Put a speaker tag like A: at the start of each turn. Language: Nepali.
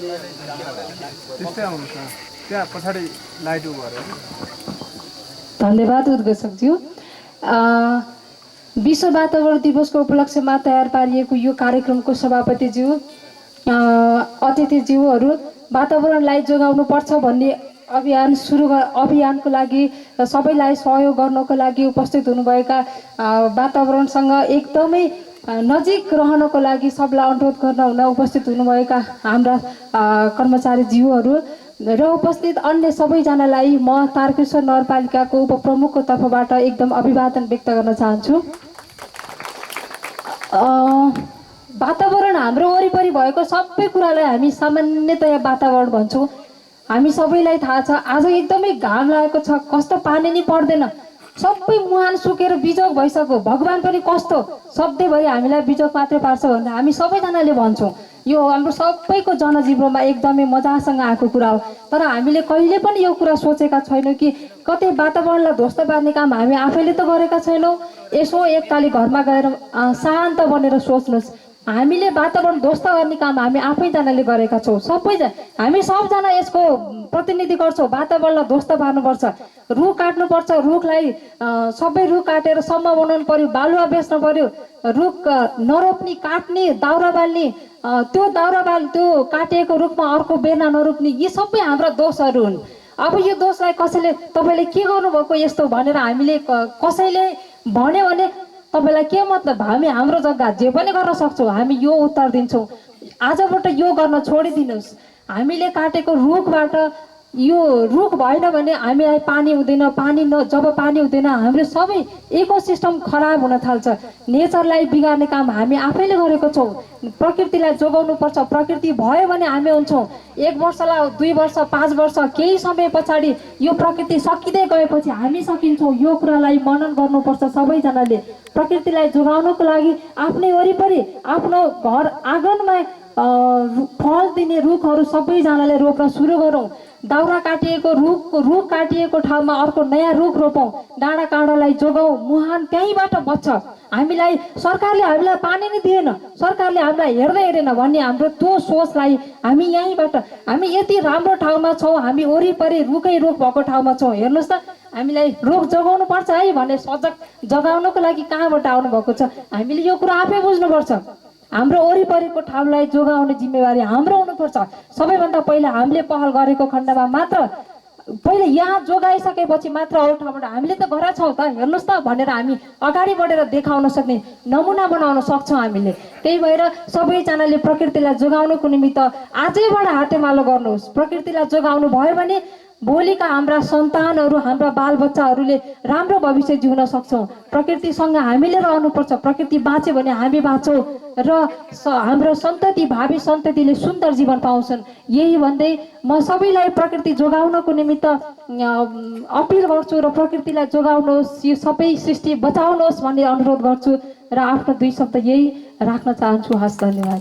A: त्यस्तै आउनुहोस् न त्यहाँ पछाडि लाइट उ गरेर
B: धन्यवाद उद्घोषकज्यू। विश्व वातावरण दिवसको उपलक्ष्यमा तयार पारिएको यो कार्यक्रमको सभापतिज्यू, अतिथिज्यूहरू वातावरणलाई जोगाउनुपर्छ भन्ने अभियानको लागि सबैलाई सहयोग गर्नको लागि उपस्थित हुनुभएका वातावरणसँग एकदमै नजिक रहनको लागि सबलाई अनुरोध गर्न हुन उपस्थित हुनुभएका हाम्रा कर्मचारीज्यूहरू र उपस्थित अन्य सबैजनालाई म तारकेश्वर नगरपालिकाको उपप्रमुखको तर्फबाट एकदम अभिवादन व्यक्त गर्न चाहन्छु। वातावरण हाम्रो वरिपरि भएको सबै कुरालाई हामी सामान्यतया वातावरण भन्छौँ। हामी सबैलाई थाहा छ आज एकदमै घाम लागेको छ, कस्तो पानी नै पर्दैन, सबै मुहान सुकेर बिजोग भइसक्यो, भगवान पनि कस्तो सधैँभरि हामीलाई बिजोग मात्रै पार्छ भनेर हामी सबैजनाले भन्छौँ। यो हाम्रो सबैको जनजीवनमा एकदमै मजासँग आएको कुरा हो। तर हामीले कहिले पनि यो कुरा सोचेका छैनौँ कि कतै वातावरणलाई ध्वस्त पार्ने काम हामी आफैले त गरेका छैनौँ। यसो एकताली घरमा गएर शान्त बनेर सोच्नुहोस्, हामीले वातावरण ध्वस्त गर्ने काम हामी आफैजनाले गरेका छौँ। हामी सबजना यसको प्रतिनिधि गर्छौँ। वातावरणलाई ध्वस्त पार्नुपर्छ, रुख काट्नुपर्छ, रुखलाई सबै रुख काटेर सम्म बनाउनु पर्यो, बालुवा बेच्नु पर्यो, रुख नरोप्ने काट्ने दाउरा बाल्ने, त्यो काटिएको रुखमा अर्को बेर्ना नरोप्ने, यी सबै हाम्रा दोषहरू हुन्। अब यो दोषलाई कसैले तपाईँले के गर्नुभएको यस्तो भनेर हामीले कसैले भन्यो भने तपाईँलाई के मतलब, हामी हाम्रो जग्गा जे पनि गर्न सक्छौँ, हामी यो उत्तर दिन्छौँ। आजबाट यो गर्न छोडिदिनुहोस्। हामीले काटेको रुखबाट यो रुख भएन भने हामीलाई पानी हुँदैन, जब पानी हुँदैन हाम्रो सबै इकोसिस्टम खराब हुन थाल्छ। नेचरलाई बिगार्ने काम हामी आफैले गरेको छौँ। प्रकृतिलाई जोगाउनुपर्छ, प्रकृति भयो भने हामी हुन्छौँ। 1 वर्षलाई 2 वर्ष 5 वर्ष केही समय पछाडि यो प्रकृति सकिँदै गएपछि हामी सकिन्छौँ। यो कुरालाई मनन गर्नुपर्छ सबैजनाले। प्रकृतिलाई जोगाउनको लागि आफ्नै वरिपरि आफ्नो घर आँगनमा फल दिने रुखहरू सबैजनाले रोप्न सुरु गरौँ। दाउरा काटिएको रुख काटिएको ठाउँमा अर्को नयाँ रुख रोपौँ, डाँडा काँडालाई जोगाउँ, मुहान त्यहीँबाट बच्छ। सरकारले हामीलाई पानी नै दिएन, सरकारले हामीलाई हेर्दै हेरेन भन्ने हाम्रो त्यो सोचलाई हामी यहीँबाट, हामी यति राम्रो ठाउँमा छौँ, हामी वरिपरि रुखै रुख भएको ठाउँमा छौँ। हेर्नुहोस् त, हामीलाई रुख जोगाउनु पर्छ है भने सजग जगाउनको लागि कहाँबाट आउनुभएको छ। हामीले यो कुरा आफै बुझ्नुपर्छ। हाम्रो वरिपरिको ठाउँलाई जोगाउने जिम्मेवारी हाम्रो हुनुपर्छ। सबैभन्दा पहिला हामीले पहल गरेको खण्डमा मात्र, पहिले यहाँ जोगाइसकेपछि मात्र अरू ठाउँबाट हामीले त गरेका छौँ त, हेर्नुहोस् त भनेर हामी अगाडि बढेर देखाउन सक्ने नमुना बनाउन सक्छौँ हामीले। त्यही भएर सबैजनाले प्रकृतिलाई जोगाउनको निमित्त आजैबाट हातेमालो गर्नुहोस्। प्रकृतिलाई जोगाउनु भयो भने भोलिका हाम्रा सन्तानहरू, हाम्रा बालबच्चाहरूले राम्रो भविष्य जिउन सक्छौँ। प्रकृतिसँग हामीले रहनुपर्छ। प्रकृति बाँच्यो भने हामी बाँच्छौँ र हाम्रो भावी सन्ततिले सुन्दर जीवन पाउँछन्। यही भन्दै म सबैलाई प्रकृति जोगाउनको निमित्त अपिल गर्छु र प्रकृतिलाई जोगाउनुहोस्, यो सबै सृष्टि बचाउनुहोस् भन्ने अनुरोध गर्छु र आफ्नो 2 शब्द यही राख्न चाहन्छु। हस्, धन्यवाद।